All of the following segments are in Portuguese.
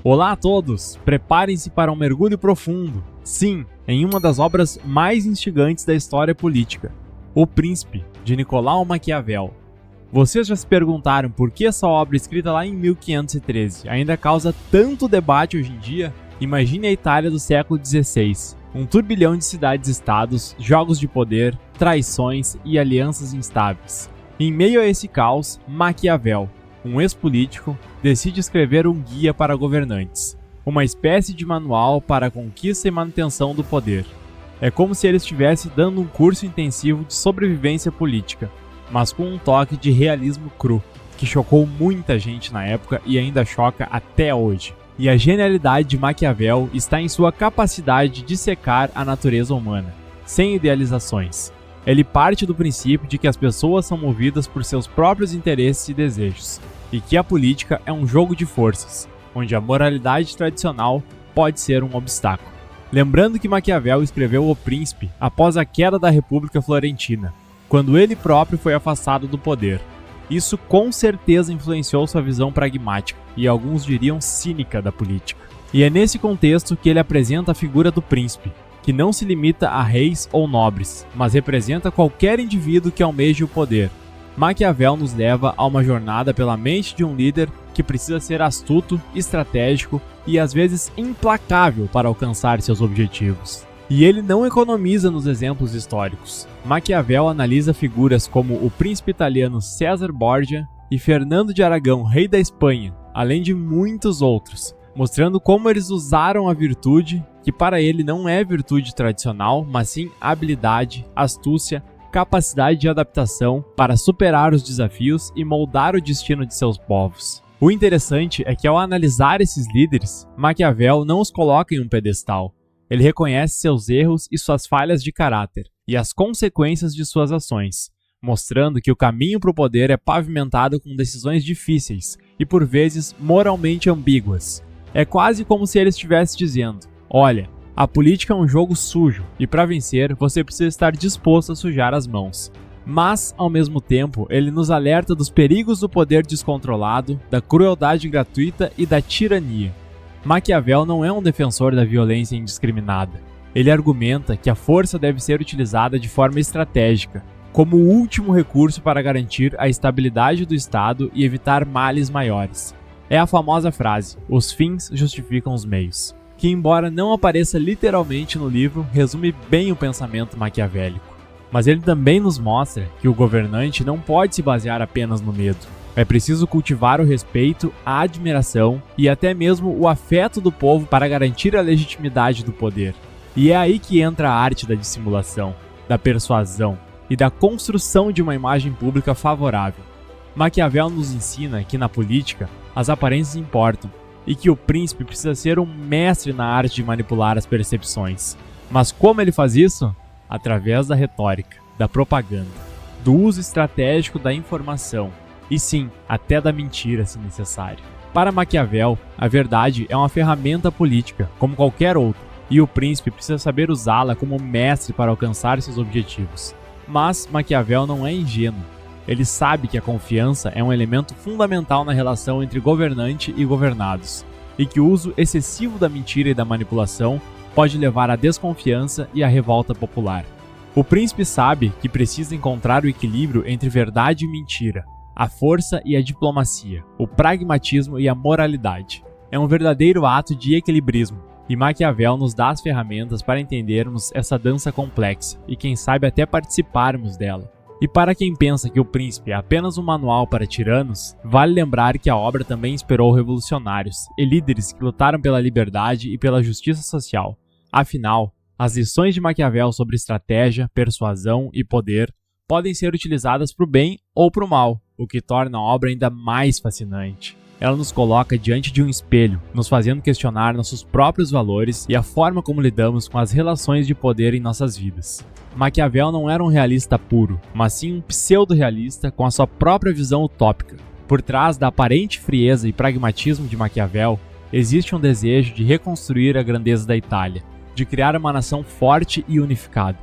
Olá a todos! Preparem-se para um mergulho profundo. Sim, em uma das obras mais instigantes da história política, O Príncipe, de Nicolau Maquiavel. Vocês já se perguntaram por que essa obra, escrita lá em 1513, ainda causa tanto debate hoje em dia? Imagine a Itália do século XVI, um turbilhão de cidades-estados, jogos de poder, traições e alianças instáveis. Em meio a esse caos, Maquiavel, um ex-político, decide escrever um guia para governantes, uma espécie de manual para a conquista e manutenção do poder. É como se ele estivesse dando um curso intensivo de sobrevivência política, mas com um toque de realismo cru, que chocou muita gente na época e ainda choca até hoje. E a genialidade de Maquiavel está em sua capacidade de dissecar a natureza humana, sem idealizações. Ele parte do princípio de que as pessoas são movidas por seus próprios interesses e desejos, e que a política é um jogo de forças, onde a moralidade tradicional pode ser um obstáculo. Lembrando que Maquiavel escreveu O Príncipe após a queda da República Florentina, quando ele próprio foi afastado do poder. Isso com certeza influenciou sua visão pragmática, e alguns diriam cínica da política. E é nesse contexto que ele apresenta a figura do príncipe, que não se limita a reis ou nobres, mas representa qualquer indivíduo que almeje o poder. Maquiavel nos leva a uma jornada pela mente de um líder que precisa ser astuto, estratégico e às vezes implacável para alcançar seus objetivos. E ele não economiza nos exemplos históricos. Maquiavel analisa figuras como o príncipe italiano César Borgia e Fernando de Aragão, rei da Espanha, além de muitos outros, mostrando como eles usaram a virtude, que para ele não é virtude tradicional, mas sim habilidade, astúcia, capacidade de adaptação para superar os desafios e moldar o destino de seus povos. O interessante é que ao analisar esses líderes, Maquiavel não os coloca em um pedestal. Ele reconhece seus erros e suas falhas de caráter, e as consequências de suas ações, mostrando que o caminho para o poder é pavimentado com decisões difíceis e por vezes moralmente ambíguas. É quase como se ele estivesse dizendo: olha, a política é um jogo sujo e para vencer você precisa estar disposto a sujar as mãos. Mas, ao mesmo tempo, ele nos alerta dos perigos do poder descontrolado, da crueldade gratuita e da tirania. Maquiavel não é um defensor da violência indiscriminada. Ele argumenta que a força deve ser utilizada de forma estratégica, como o último recurso para garantir a estabilidade do Estado e evitar males maiores. É a famosa frase: os fins justificam os meios, que, embora não apareça literalmente no livro, resume bem o pensamento maquiavélico. Mas ele também nos mostra que o governante não pode se basear apenas no medo. É preciso cultivar o respeito, a admiração e até mesmo o afeto do povo para garantir a legitimidade do poder. E é aí que entra a arte da dissimulação, da persuasão e da construção de uma imagem pública favorável. Maquiavel nos ensina que na política as aparências importam e que o príncipe precisa ser um mestre na arte de manipular as percepções. Mas como ele faz isso? Através da retórica, da propaganda, do uso estratégico da informação e sim, até da mentira se necessário. Para Maquiavel, a verdade é uma ferramenta política, como qualquer outra, e o príncipe precisa saber usá-la como mestre para alcançar seus objetivos. Mas Maquiavel não é ingênuo. Ele sabe que a confiança é um elemento fundamental na relação entre governante e governados, e que o uso excessivo da mentira e da manipulação pode levar à desconfiança e à revolta popular. O príncipe sabe que precisa encontrar o equilíbrio entre verdade e mentira, a força e a diplomacia, o pragmatismo e a moralidade. É um verdadeiro ato de equilibrismo, e Maquiavel nos dá as ferramentas para entendermos essa dança complexa e quem sabe até participarmos dela. E para quem pensa que O Príncipe é apenas um manual para tiranos, vale lembrar que a obra também inspirou revolucionários e líderes que lutaram pela liberdade e pela justiça social. Afinal, as lições de Maquiavel sobre estratégia, persuasão e poder podem ser utilizadas para o bem ou para o mal, o que torna a obra ainda mais fascinante. Ela nos coloca diante de um espelho, nos fazendo questionar nossos próprios valores e a forma como lidamos com as relações de poder em nossas vidas. Maquiavel não era um realista puro, mas sim um pseudo-realista com a sua própria visão utópica. Por trás da aparente frieza e pragmatismo de Maquiavel, existe um desejo de reconstruir a grandeza da Itália, de criar uma nação forte e unificada.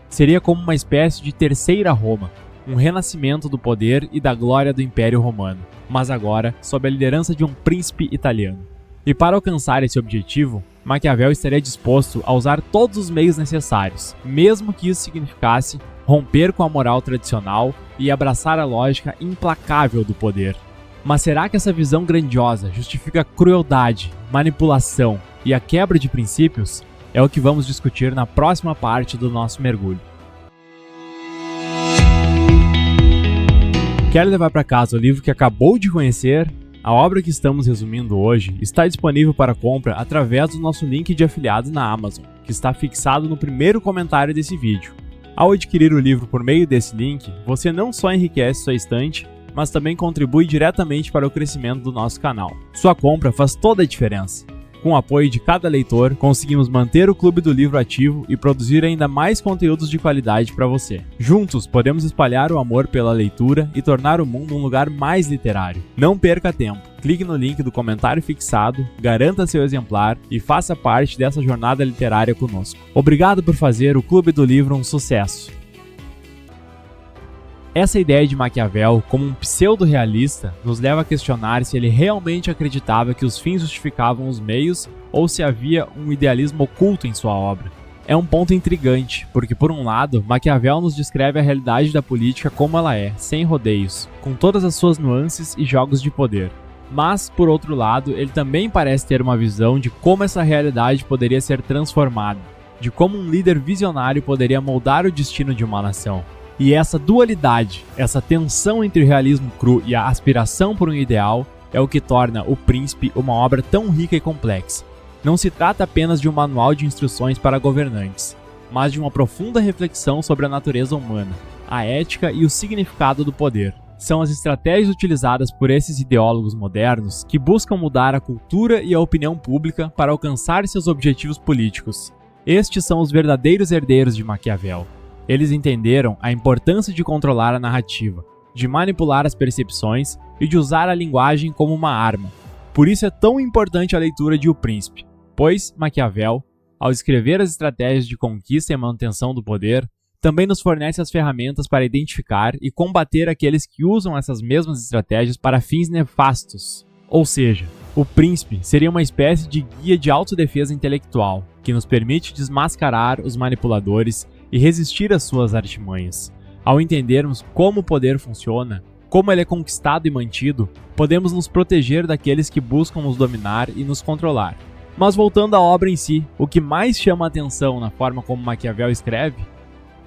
Seria como uma espécie de terceira Roma, um renascimento do poder e da glória do Império Romano, mas agora sob a liderança de um príncipe italiano. E para alcançar esse objetivo, Maquiavel estaria disposto a usar todos os meios necessários, mesmo que isso significasse romper com a moral tradicional e abraçar a lógica implacável do poder. Mas será que essa visão grandiosa justifica a crueldade, manipulação e a quebra de princípios? É o que vamos discutir na próxima parte do nosso mergulho. Quer levar para casa o livro que acabou de conhecer? A obra que estamos resumindo hoje está disponível para compra através do nosso link de afiliados na Amazon, que está fixado no primeiro comentário desse vídeo. Ao adquirir o livro por meio desse link, você não só enriquece sua estante, mas também contribui diretamente para o crescimento do nosso canal. Sua compra faz toda a diferença. Com o apoio de cada leitor, conseguimos manter o Clube do Livro ativo e produzir ainda mais conteúdos de qualidade para você. Juntos, podemos espalhar o amor pela leitura e tornar o mundo um lugar mais literário. Não perca tempo. Clique no link do comentário fixado, garanta seu exemplar e faça parte dessa jornada literária conosco. Obrigado por fazer o Clube do Livro um sucesso. Essa ideia de Maquiavel, como um pseudo-realista, nos leva a questionar se ele realmente acreditava que os fins justificavam os meios ou se havia um idealismo oculto em sua obra. É um ponto intrigante, porque por um lado, Maquiavel nos descreve a realidade da política como ela é, sem rodeios, com todas as suas nuances e jogos de poder. Mas, por outro lado, ele também parece ter uma visão de como essa realidade poderia ser transformada, de como um líder visionário poderia moldar o destino de uma nação. E essa dualidade, essa tensão entre o realismo cru e a aspiração por um ideal é o que torna O Príncipe uma obra tão rica e complexa. Não se trata apenas de um manual de instruções para governantes, mas de uma profunda reflexão sobre a natureza humana, a ética e o significado do poder. São as estratégias utilizadas por esses ideólogos modernos que buscam mudar a cultura e a opinião pública para alcançar seus objetivos políticos. Estes são os verdadeiros herdeiros de Maquiavel. Eles entenderam a importância de controlar a narrativa, de manipular as percepções e de usar a linguagem como uma arma. Por isso é tão importante a leitura de O Príncipe, pois Maquiavel, ao escrever as estratégias de conquista e manutenção do poder, também nos fornece as ferramentas para identificar e combater aqueles que usam essas mesmas estratégias para fins nefastos. Ou seja, O Príncipe seria uma espécie de guia de autodefesa intelectual, que nos permite desmascarar os manipuladores e resistir às suas artimanhas. Ao entendermos como o poder funciona, como ele é conquistado e mantido, podemos nos proteger daqueles que buscam nos dominar e nos controlar. Mas voltando à obra em si, o que mais chama a atenção na forma como Maquiavel escreve?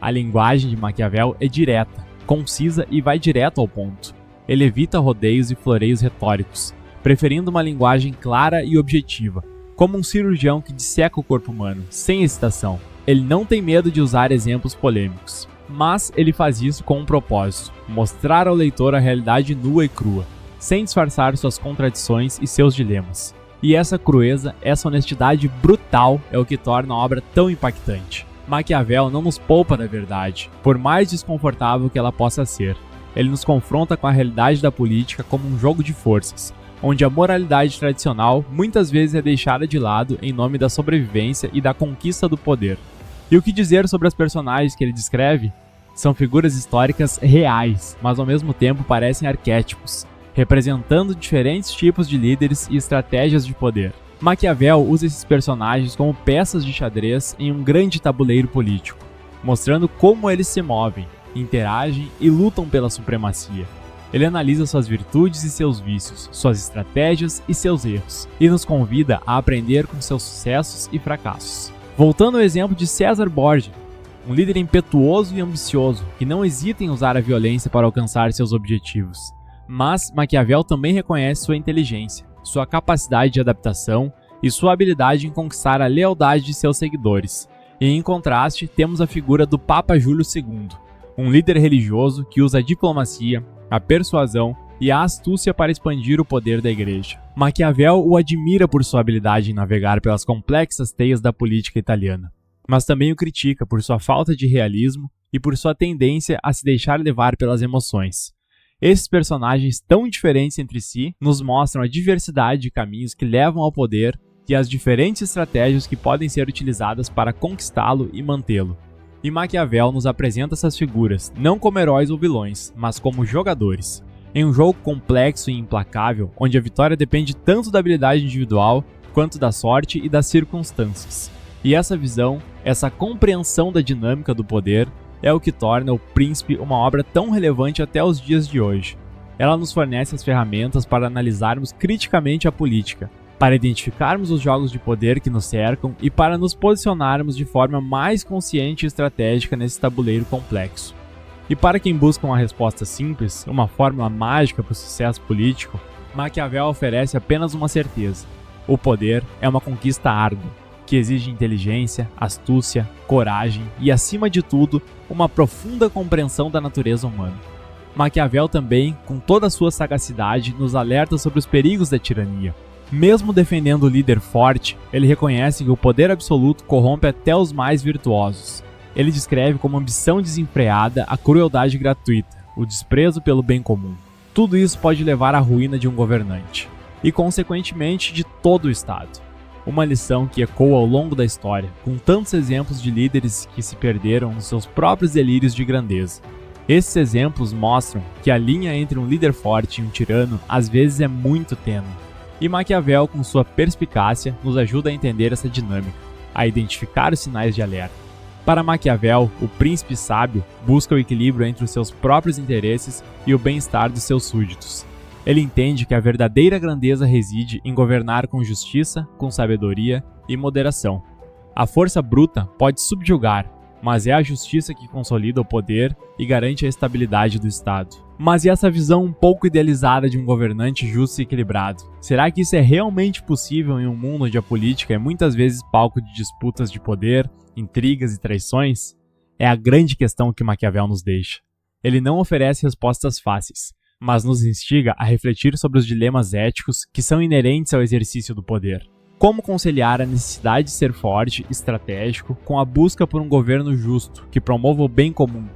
A linguagem de Maquiavel é direta, concisa e vai direto ao ponto. Ele evita rodeios e floreios retóricos, preferindo uma linguagem clara e objetiva, como um cirurgião que disseca o corpo humano, sem hesitação. Ele não tem medo de usar exemplos polêmicos, mas ele faz isso com um propósito: mostrar ao leitor a realidade nua e crua, sem disfarçar suas contradições e seus dilemas. E essa crueza, essa honestidade brutal é o que torna a obra tão impactante. Maquiavel não nos poupa da verdade, por mais desconfortável que ela possa ser. Ele nos confronta com a realidade da política como um jogo de forças, onde a moralidade tradicional muitas vezes é deixada de lado em nome da sobrevivência e da conquista do poder. E o que dizer sobre as personagens que ele descreve? São figuras históricas reais, mas ao mesmo tempo parecem arquétipos, representando diferentes tipos de líderes e estratégias de poder. Maquiavel usa esses personagens como peças de xadrez em um grande tabuleiro político, mostrando como eles se movem, interagem e lutam pela supremacia. Ele analisa suas virtudes e seus vícios, suas estratégias e seus erros, e nos convida a aprender com seus sucessos e fracassos. Voltando ao exemplo de César Borgia, um líder impetuoso e ambicioso que não hesita em usar a violência para alcançar seus objetivos. Mas Maquiavel também reconhece sua inteligência, sua capacidade de adaptação e sua habilidade em conquistar a lealdade de seus seguidores. E em contraste, temos a figura do Papa Júlio II, um líder religioso que usa a diplomacia, a persuasão e a astúcia para expandir o poder da igreja. Maquiavel o admira por sua habilidade em navegar pelas complexas teias da política italiana, mas também o critica por sua falta de realismo e por sua tendência a se deixar levar pelas emoções. Esses personagens tão diferentes entre si nos mostram a diversidade de caminhos que levam ao poder e as diferentes estratégias que podem ser utilizadas para conquistá-lo e mantê-lo. E Maquiavel nos apresenta essas figuras não como heróis ou vilões, mas como jogadores. Em um jogo complexo e implacável, onde a vitória depende tanto da habilidade individual quanto da sorte e das circunstâncias. E essa visão, essa compreensão da dinâmica do poder, é o que torna O Príncipe uma obra tão relevante até os dias de hoje. Ela nos fornece as ferramentas para analisarmos criticamente a política, para identificarmos os jogos de poder que nos cercam e para nos posicionarmos de forma mais consciente e estratégica nesse tabuleiro complexo. E para quem busca uma resposta simples, uma fórmula mágica para o sucesso político, Maquiavel oferece apenas uma certeza: o poder é uma conquista árdua, que exige inteligência, astúcia, coragem e, acima de tudo, uma profunda compreensão da natureza humana. Maquiavel também, com toda a sua sagacidade, nos alerta sobre os perigos da tirania. Mesmo defendendo o líder forte, ele reconhece que o poder absoluto corrompe até os mais virtuosos. Ele descreve como ambição desenfreada a crueldade gratuita, o desprezo pelo bem comum. Tudo isso pode levar à ruína de um governante, e consequentemente de todo o Estado. Uma lição que ecoa ao longo da história, com tantos exemplos de líderes que se perderam nos seus próprios delírios de grandeza. Esses exemplos mostram que a linha entre um líder forte e um tirano às vezes é muito tênue. E Maquiavel, com sua perspicácia, nos ajuda a entender essa dinâmica, a identificar os sinais de alerta. Para Maquiavel, o príncipe sábio busca o equilíbrio entre os seus próprios interesses e o bem-estar dos seus súditos. Ele entende que a verdadeira grandeza reside em governar com justiça, com sabedoria e moderação. A força bruta pode subjugar, mas é a justiça que consolida o poder e garante a estabilidade do Estado. Mas e essa visão um pouco idealizada de um governante justo e equilibrado? Será que isso é realmente possível em um mundo onde a política é muitas vezes palco de disputas de poder, intrigas e traições? É a grande questão que Maquiavel nos deixa. Ele não oferece respostas fáceis, mas nos instiga a refletir sobre os dilemas éticos que são inerentes ao exercício do poder. Como conciliar a necessidade de ser forte e estratégico com a busca por um governo justo que promova o bem comum?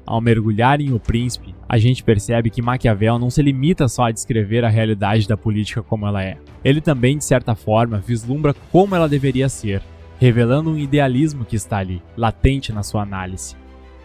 Ao mergulhar em O Príncipe, a gente percebe que Maquiavel não se limita só a descrever a realidade da política como ela é. Ele também, de certa forma, vislumbra como ela deveria ser, revelando um idealismo que está ali, latente na sua análise.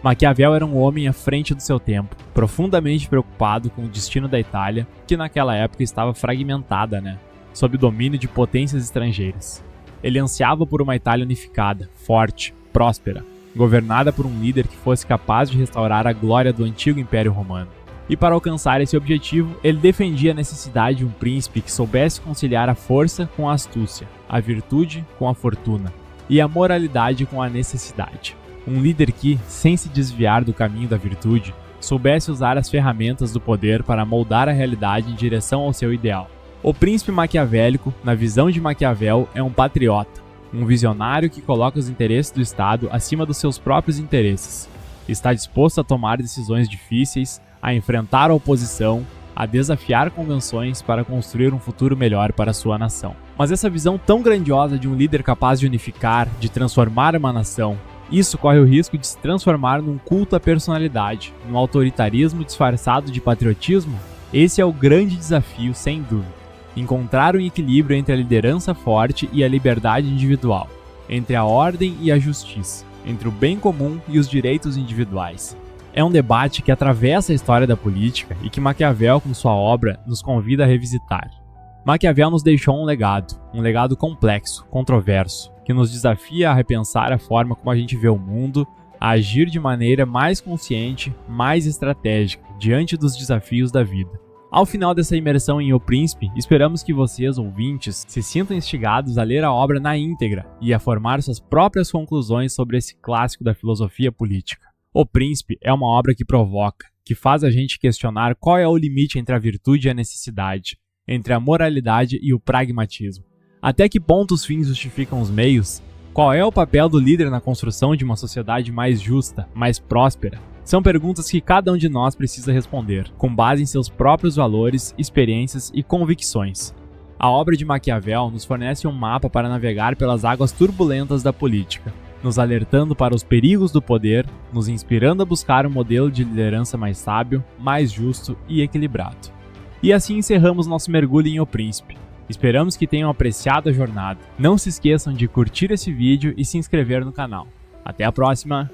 Maquiavel era um homem à frente do seu tempo, profundamente preocupado com o destino da Itália, que naquela época estava fragmentada, sob o domínio de potências estrangeiras. Ele ansiava por uma Itália unificada, forte, próspera, governada por um líder que fosse capaz de restaurar a glória do antigo Império Romano. E para alcançar esse objetivo, ele defendia a necessidade de um príncipe que soubesse conciliar a força com a astúcia, a virtude com a fortuna e a moralidade com a necessidade. Um líder que, sem se desviar do caminho da virtude, soubesse usar as ferramentas do poder para moldar a realidade em direção ao seu ideal. O príncipe maquiavélico, na visão de Maquiavel, é um patriota, um visionário que coloca os interesses do Estado acima dos seus próprios interesses. Está disposto a tomar decisões difíceis, a enfrentar a oposição, a desafiar convenções para construir um futuro melhor para sua nação. Mas essa visão tão grandiosa de um líder capaz de unificar, de transformar uma nação, isso corre o risco de se transformar num culto à personalidade, num autoritarismo disfarçado de patriotismo? Esse é o grande desafio, sem dúvida. Encontrar um equilíbrio entre a liderança forte e a liberdade individual, entre a ordem e a justiça, entre o bem comum e os direitos individuais. É um debate que atravessa a história da política e que Maquiavel, com sua obra, nos convida a revisitar. Maquiavel nos deixou um legado complexo, controverso, que nos desafia a repensar a forma como a gente vê o mundo, a agir de maneira mais consciente, mais estratégica, diante dos desafios da vida. Ao final dessa imersão em O Príncipe, esperamos que vocês, ouvintes, se sintam instigados a ler a obra na íntegra e a formar suas próprias conclusões sobre esse clássico da filosofia política. O Príncipe é uma obra que provoca, que faz a gente questionar qual é o limite entre a virtude e a necessidade, entre a moralidade e o pragmatismo. Até que ponto os fins justificam os meios? Qual é o papel do líder na construção de uma sociedade mais justa, mais próspera? São perguntas que cada um de nós precisa responder, com base em seus próprios valores, experiências e convicções. A obra de Maquiavel nos fornece um mapa para navegar pelas águas turbulentas da política, nos alertando para os perigos do poder, nos inspirando a buscar um modelo de liderança mais sábio, mais justo e equilibrado. E assim encerramos nosso mergulho em O Príncipe. Esperamos que tenham apreciado a jornada. Não se esqueçam de curtir esse vídeo e se inscrever no canal. Até a próxima!